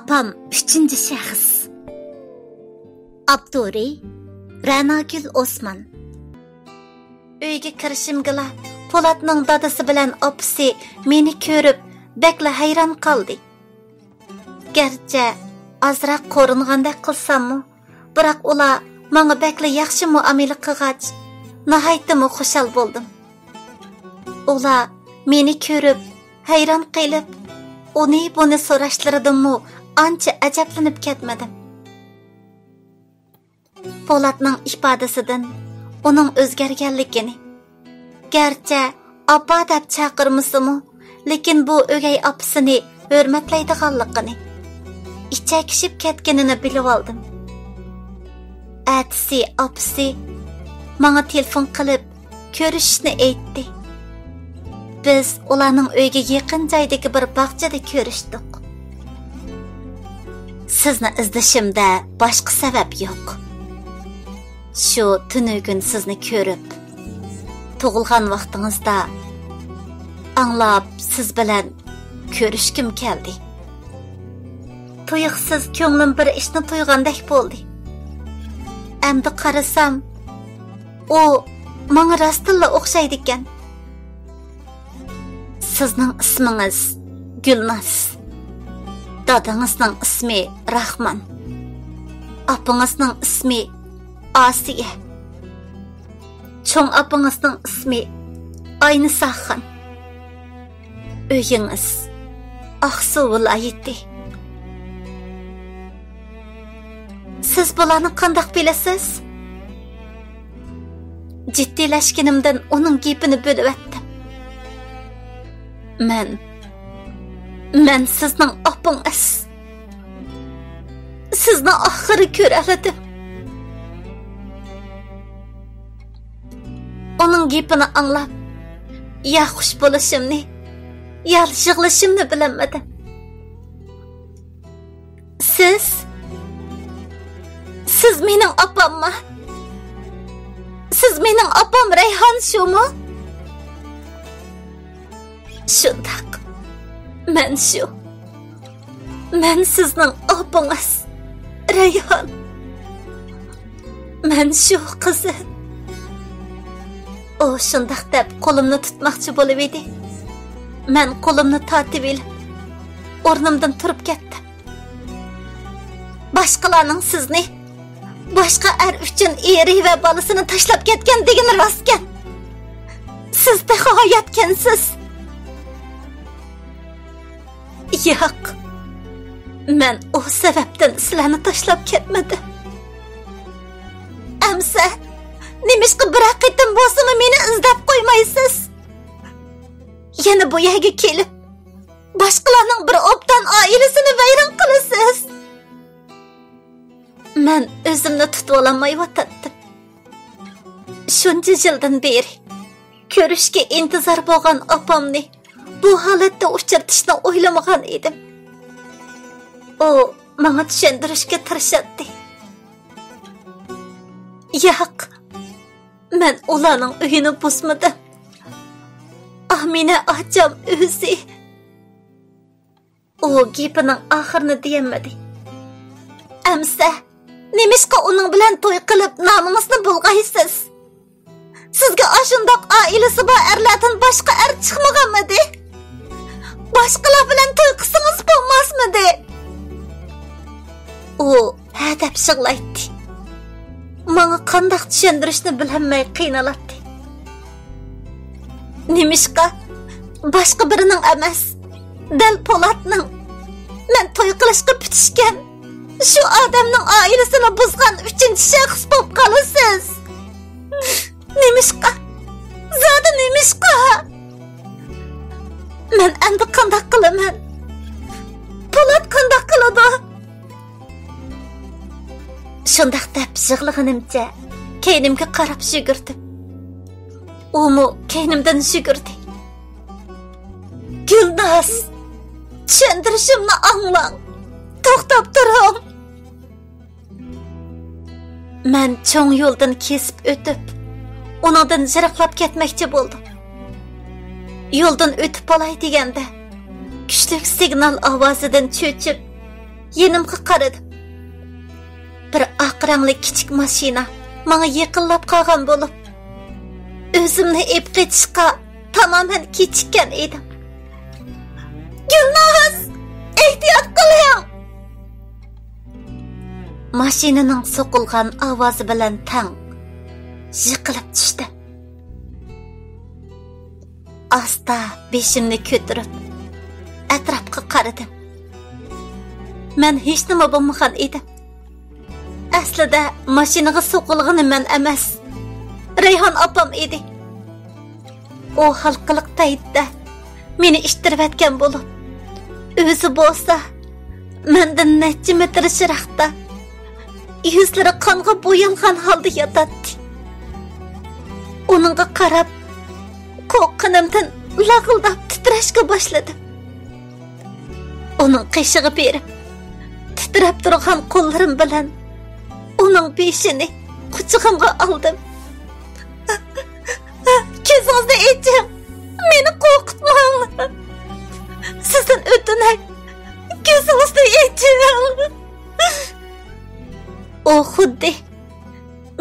Apam 3-chi shaxs. Abduri Ranagul Osman. Uyga kirishimgila Polatning dadasi bilan opisi meni ko'rib bakla hayron qoldi. Garchi azroq qo'ringandek qilsammi, biroq ular menga bakla yaxshi muomala qilgach, nihoyatda xushal bo'ldim. Ular meni ko'rib hayron qilib, uni buni so'rashlaridan ancha ajablanib ketmadim. Polatning ifodasidan uning o'zgarganligini, garchi opa deb chaqirmasimi, lekin bu o'gay opisini hurmatlaydiganligini, ichakishib ketganini bilib oldim. Atisi opisi menga telefon qilib ko'rishishni aytdi. Biz ularning uyga yaqin joydagi bir bog'chada ko'rishdik. Sizni izlashimda boshqa sabab yo'q. Shu tunugun sizni ko'rib, tug'ilgan vaqtingizda anglab siz bilan ko'rishkim keldi. Tuyuqsiz ko'nglim bir ishni tuygandek bo'ldi. Endi qarasam, u menga rostilla o'xshaydi ekan. Sizning ismingiz Gulnaz. Dadangizning ismi Rahman. Apangizning ismi Asiya. Cho'ng apangizning ismi Aynisaxon. Uyingiz Aqsu viloyati. Siz bularni qanday bilasiz? Jiddiylashganimdan uning gapini bo'lib o'tdim. Men sizning opangiz. Sizni oxiri ko'raladim. Uning gapini anglab, ya xush bo'lishimni, ya yig'lashimni bilamadim. Siz mening opammi? Siz mening opam Rayhon shumi? Shundaq. Men sizning opangiz Rayhon. Men shu qizi. O shundaq deb qo'limni tutmoqchi bo'lib edi. Men qo'limni tortib olib, o'rnimdan turib ketdim. Boshqalarning sizni boshqa er uchun eri va bolasini tashlab ketgan degani rostkan. Siz de hayotkansiz. Yo'q. Men o sababdan sizlarni tashlab ketmadim. Amsa nimishqa bir qitim bo'lsa-mu meni izlab qo'ymaysiz? Yana bu yerga kelib, boshqalarning bir obdan oilasini vayron qilasiz. Men o'zimni tutib ololmay o'tirdim. Shuncha yildan beri ko'rishga intizor bo'lgan opamni bu holatda uchratishni o'ylamagan edim. O menga tushuntirishga tirishadi. Yo'q. Men ularning uyini buzmadim. Amina acham o'zi. O gapining oxirini deyamadi. Amsa nimishqa uning bilan to'y qilib nomingizni bulg'aysiz? Sizga ashundoq oilasi bor erlardan boshqa er chiqmaganmidi? Boshqalar bilan to'y qilsangiz bo'lmasmidi? O hadab shig'laydi. Menga qanday tushuntirishni bilmay qiynaladi. Nimishqa boshqa birining emas, dal Polatning men to'y qilishga bitishgan shu odamning oilasini buzgan 3-shaxs bo'lib qolasiz. Nimishqa? Zoda nimishqa? Men endi qanday qilaman? Polat qanday qiladi? Shundaq deb yig'laganimcha keynimga qarab yugurdim. Umu keynimdan yugurdi. Gulnaz, tushuntirishimni anglang. To'xtab turing. Men cho'ng yo'ldan kesib o'tib, unodan ziraqlab ketmoqchi bo'ldim. Yo'ldan o'tib olay deganda, kuchli signal ovozidan cho'chib, Yenimga qaradim. Bir oq rangli kichik mashina menga yaqinlab qolgan bo'lib, o'zimni ep ketishga tamamen kechikkan edim. Gulnaz, ehtiyot qiling! Mashinaning so'qilgan ovozi bilan tang yiqilib tushdi. Asta beshimni ko'tarib atrofga qaradim. Men hech nima bo'lmagan edim. Aslida mashinaga so'qilgani men emas, Rayhon opam edi. O halqiliq paytda meni ishtirib etgan bo'lib, o'zi bo'lsa mendan necha metr shiroqda yuzlari qonga bo'yalgan holda yotadi. Uningga qarab qo'rqqanimdan lag'ildab titrashga boshladim. Uning qishig'i berib, titrab turgan qo'llarim bilan uning beshini quchog'imga oldim. Ko'zingizni oching, meni qo'rqitmang. Sizdan o'tinay, ko'zingizni oching. O xuddi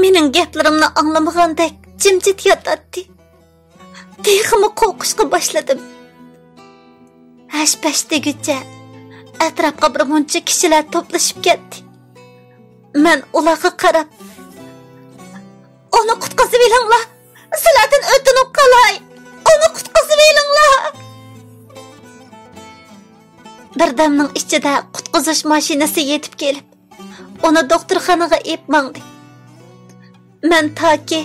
mening gaplarimni anglamagandek jimjit yotadi. Texmi qo'rqishga boshladim. Hash-pash deguncha atrofga bir muncha kishilar to'plashib ketdi. Men ularga qarab, "Uni qutqazib olinglar. Sizlardan o'tinib qolay. Uni qutqazib olinglar." Birdamning ichida qutqizish mashinasi yetib kelib, uni doktorxonaga ep mangdi. Men toki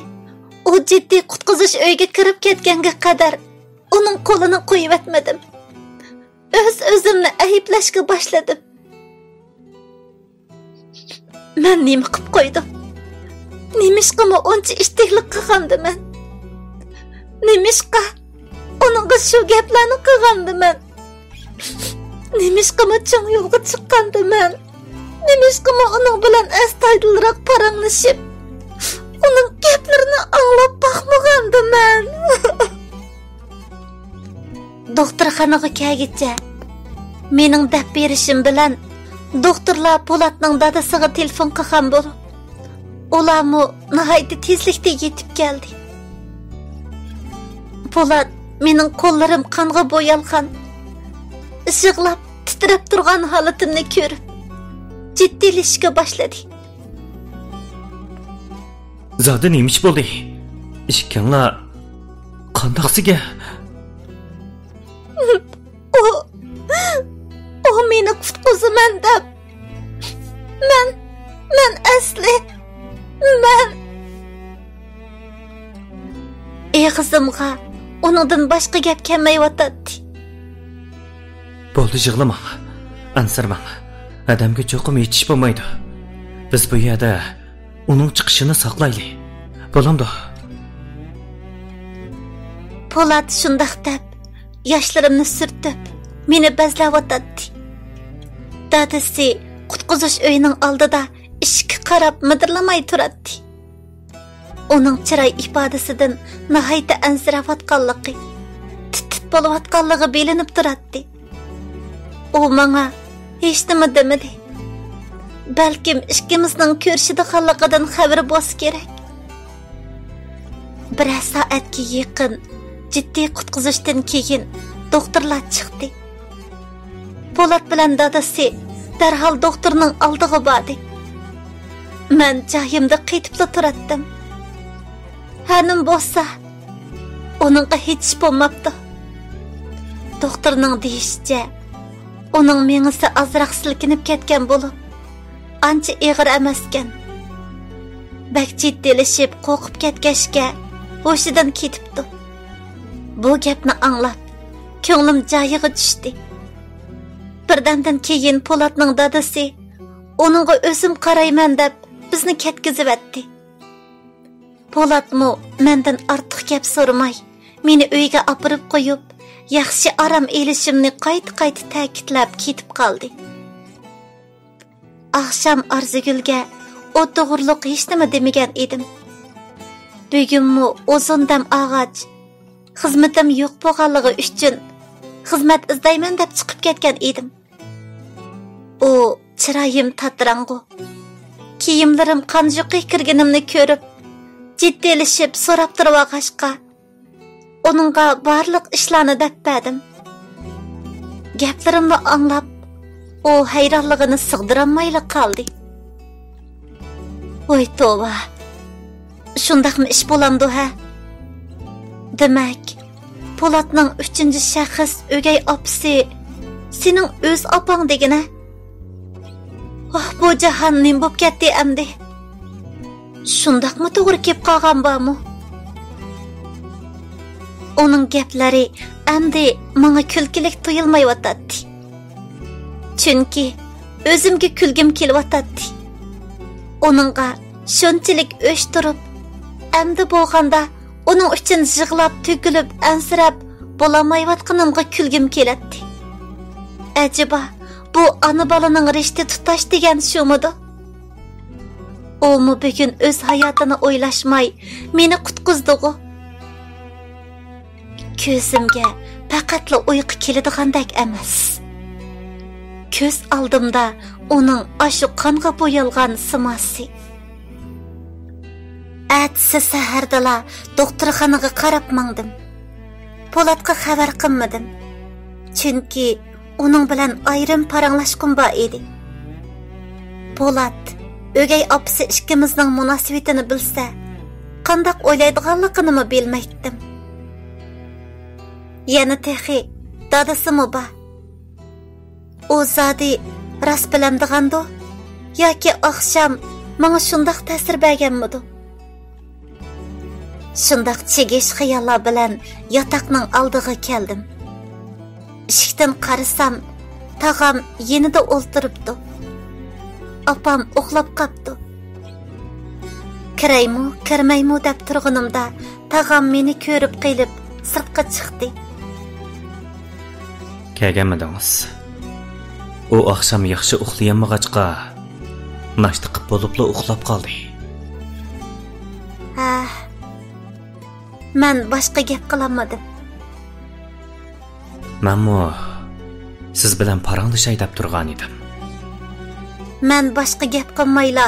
u jiddiy qutqizish uyiga kirib ketganga qadar uning qo'lini qo'yib etmadim. O'zimni ayblashga boshladim. Men nima qilib qo'ydim? Nimishqami uncha ishtihlik qilgandiman? Nimishqa uningga shu gaplarni qilgandiman? Nimishqami cho'ng yo'lga chiqqandiman? Nimishqami uning bilan astoydilroq paranglashib, uning gaplarini anglab boqmagandiman? Doktorxonaga kelguncha mening dab berishim bilan doktorlar Po'latning dadasiga telefon qilgan bo'lib, ularmu nihoyatda tezlikda yetib keldi. Po'lat mening qo'llarim qonga bo'yalgan, ishqlab titrab turgan holatimni ko'rib, jiddiylashishga boshladi. Zodi nemish bo'ldi? Ishkanlar qandoqsiga? O meni qutqizaman deb. Men asli Eg'izimga uningdan boshqa gap kelmayotadi. Bo'ldi, yig'lamang. Ansirmang. Adamga cho'qim yetish bo'lmaydi. Biz bu yerda uning chiqishini saqlaylik. Bo'lamdi. Po'lat shundoq deb yoshlarimni surtib meni bazlayotadi. Dadasi qutqizish uyining oldida ishga qarab midirlamay turadi. Uning chiroy ifodasidan nihoyatda ansirayotganligi, tit bo'layotganligi bilinib turadi. U menga hech nima demadi. Balkim ikkimizning ko'rishadiganligidan xabari bo'lsa kerak. Bir soatga yaqin jiddiy qutqizishdan keyin doktorlar chiqdi. Po'lat bilan dadasi darhol doktorning oldiga bordi. Men joyimda qaytibla turatdim. Hanim bo'lsa, uningga hech bo'lmabdi. Doktorning deyishicha, uning mengisi azroq silkinib ketgan bo'lib, ancha og'ir emaskan. Bak jiddilashib qo'rqib ketgachga hushidan ketibdi. Bu gapni anglab, ko'nglim joyiga tushdi. Birdamdan keyin Po'latning dadasi uningga o'zim qarayman deb bizni ketkizib etdi. Po'latmi mendan ortiq gap so'ramay, meni uyga olib qo'yib, yaxshi orom elishimni qayta ta'kidlab ketib qoldi. Akşam Arzigulga o to'g'riliq hech nima demagan edim. Bugunmi uzun dam og'ach xizmatim yo'q bo'lganligi uchun xizmat izlayman deb chiqib ketgan edim. U chiroyim tatrangu. Kiyimlarim qanjuqi kirganimni ko'rib, jiddilashib so'rab turib onunğa barliq ishlarni deb berdim. Gaplarimni anglab, o hayronligini sig'dirolmayli qoldi. Voy tova. Shundaqmi ish bo'lamdi ha? Demak, Polatning 3-shaxs o'gay opasi sening o'z opang degina. Bu jahannam bo'lib ketdi endi. Shundaqmi to'g'ri kelib qolgan bormi? Onun gaplari endi menga kulkilik tuyulmayotdi. Chunki o'zimga kulgim kelyotdi. Onunğa shunchalik o'sh turib, endi bo'lganda onun uchun yig'lab, to'kilib, ansirab bo'lamayotganimga kulgim keladi. Acaba bu ana bolaning rishti tutash degan shumidi? Olmu bugun o'z hayotini o'ylashmay meni qutqizdi-ku. Ko'zimga faqatla uyqu keladigandek emas. Ko'z oldimda uning ashu qonga bo'yalgan simasi. Atsi sahardala doktorxonaga qarab mangdim. Polatga xabar qilmadim. Chunki uning bilan ayrim paranglashqim bor edi. Polat o'gay opasi ikkimizning munosabatini bilsa, qanday o'ylaydiganligini bilmaydim. Yana texi dadasimi bor. O zodi ras bilamdigando yoki oqshom menga shundaq ta'sir berganmidi? Shundaq chegish xayollar bilan yotoqning oldiga keldim. Eshikdan qarasam, tag'am yenida o'ltiribdi. Opam uxlab qopti. Kiraymi, kirmaymi deb turganimda tag'am meni ko'rib qilib sirtqa chiqdi. Kelganmidingiz? O oqshom yaxshi uxlayolmag'achqa nashta qilib bo'libla uxlab qoldi. Men boshqa gap qilolmadim. Menmi siz bilan paranglashayib deb turgan edim. Men boshqa gap qilmayla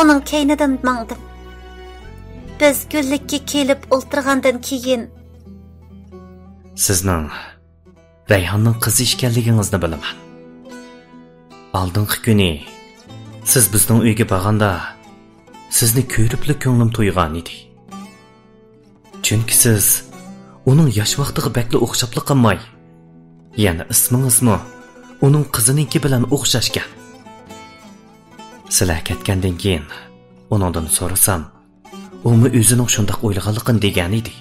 uning keynidan mangdim. Biz gullikka kelib o'ltirgandan keyin sizning Rayhonning qizi ekanligingizni bilaman. Oldingi kuni siz bizning uyga borganda sizni ko'ribli ko'nglim to'ygan edi. Chunki siz uning yosh vaqtiga bakli o'xshapli qilmay, yana ismingizmi uning qizininki bilan o'xshashgan. Sizlar ketgandan keyin uningdan so'rasam, umi o'zining shundoq o'ylaganligini degan edi.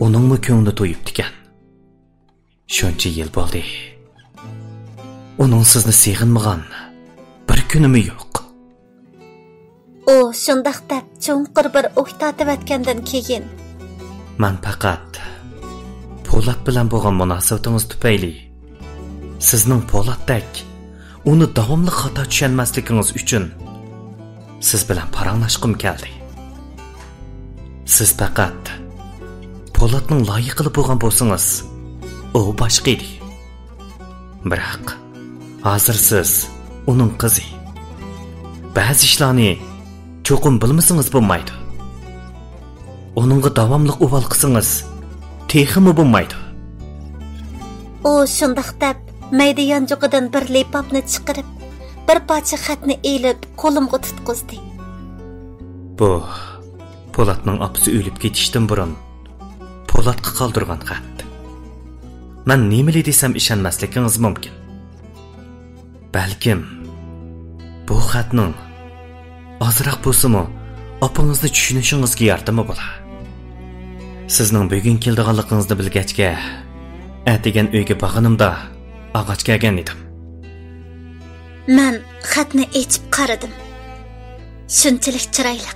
Uningmi ko'ngli to'yibdi ekan. Shuncha yil bo'ldi. Uning sizni seg'inmagan bir kunimi yo'q. O shundaq deb cho'nqir bir o'xtatib o'tgandan keyin men faqat Polat bilan bo'lgan munosabatingiz tufayli sizning Polatdek uni davomli xato tushunmasligingiz uchun siz bilan paranglashqim keldi. Siz faqat Polatning loyiqli bo'lgan bo'lsangiz, u boshqa edi. Biroq hozir siz uning qizi. Ba'zi ishlarni cho'qim bilmasangiz bo'lmaydi. Uningga davomli uval qilsangiz, texmi bo'lmaydi. O shundaq deb mayda yanjug'idan bir lepapni chiqarib, bir parcha xatni elib qo'limga tutqizdi. Bu Polatning opasi o'lib ketishdan burun Polatga qoldirgan xat. Men nimali desam ishonmasligingiz mumkin. Balkim bu xatning ozroq bo'lsa-mu opingizni tushunishingizga yordami bo'lar. Sizning bugun keldiganligingizni bilgachga, atigan uyga borganimda og'ach kelgan edim. Men xatni ochib qaradim. Shunchalik chiroyli,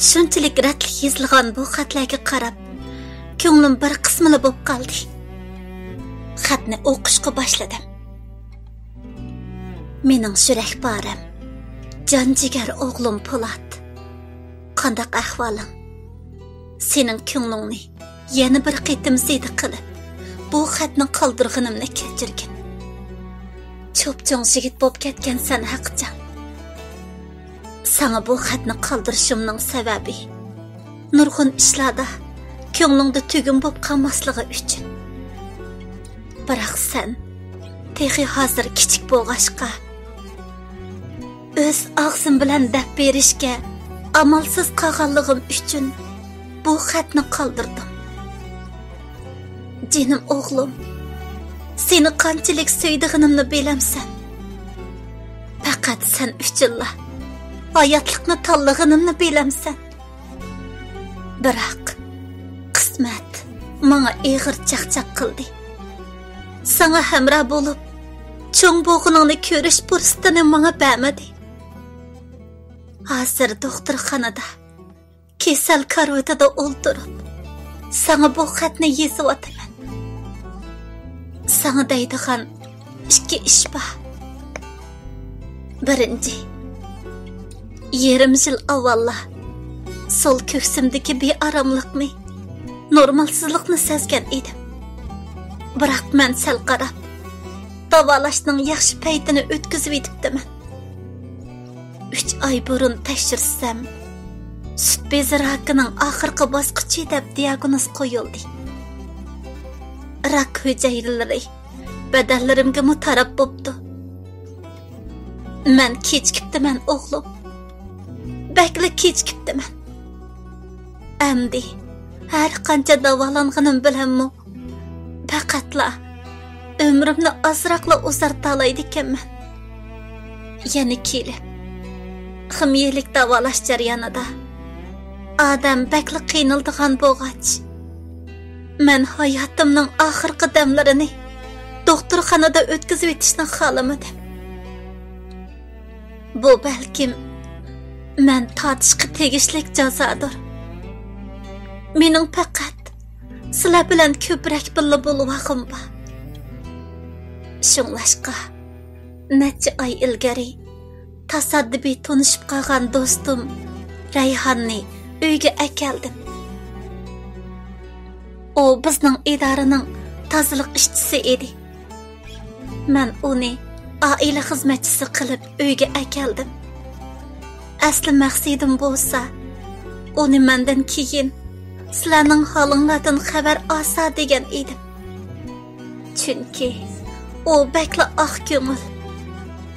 shunchalik ratli yozilgan bu xatlarga qarab, ko'nglim bir qismini bo'lib qoldi. Xatni o'qishga boshladim. Mening surakbarim, jonjigar o'g'lim Polat. Qanday ahvoling? Sening ko'nglingni yana bir qitim ziydi qilib, bu xatni qoldirganimni kechirgin. cho'pchong yigit bo'lib ketgansan haqiqatan. Sana bu xatni qoldirishimning sababi nurg'un ishlarda ko'nglingda tugum bo'lib qolmasligi uchun. Biroq sen texi hozir kichik bo'lg'ashqa o'z og'zim bilan deb berishga amalsiz qolganligim uchun bu xatni qoldirdim. Jinim o'g'lim, seni qanchalik sevdiğinimni bilamsan. Faqat sen uchunla hayotlikni tanlaganimni bilamsan. Biroq qismat menga ig'ir chaqchaq qildi. Sana hamroh bo'lib, cho'ng bo'g'iningni ko'rish fursatini menga bermadi. Hozir doktorxonada kasal karavotida o'ltirib, sana bu xatni yozyapman. Sana deydigan ikki ish bor. Birinchi, yarim yil avval sol ko'ksimdagi bearamlikni, normalsizlikni sezgan edim. Biroq men sal qarab, davolashning yaxshi paytini o'tkazib etibdiman. 3 oy burun tekshirsam, sut bezi rakining oxirgi bosqichi deb diagnoz qo'yildi. Rak hujayralari badallarimga mutarab bo'pti. Men kechikibdiman o'g'lim. Bakli kechikibdiman. Amdi har qancha davolanganim bilanmi faqatla umrimni azroqla uzarta olaydi ekanman. Yana kelib ximiyelik davolash jarayonida odam bakli qiynaldigan bo'lg'ach, men hayotimning oxirgi damlarini doktorxonada o'tkazib etishni xohlamadim. Bu balkim men tortishga tegishli jazodir. Mening faqat sizlar bilan ko'proq birga bo'lishim bor. Shunlashqa necha oy ilgari tasaddubiy tanishib qolgan do'stim Rayhonni uyga akeldim. O bizning idoraning tozalik ishchisi edi. Men uni oila xizmatchisi qilib uyga akeldim. Asli maqsadim bo'lsa, uni mendan keyin sizlarning holinglardan xabar olsa degan edim. Chunki u bakla oq ko'ngil,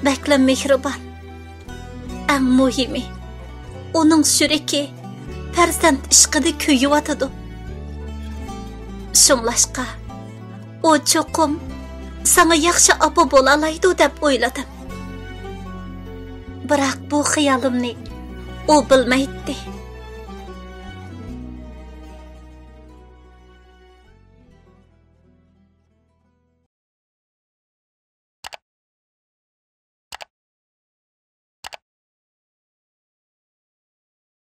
bakla mehribon. Eng muhimi, uning shuriki farzand ishqida kuyiyotidi. Shunlashqa, u cho'qim sana yaxshi opa bo'la oladi deb o'yladim. Biroq bu xiyolimni u bilmaydi.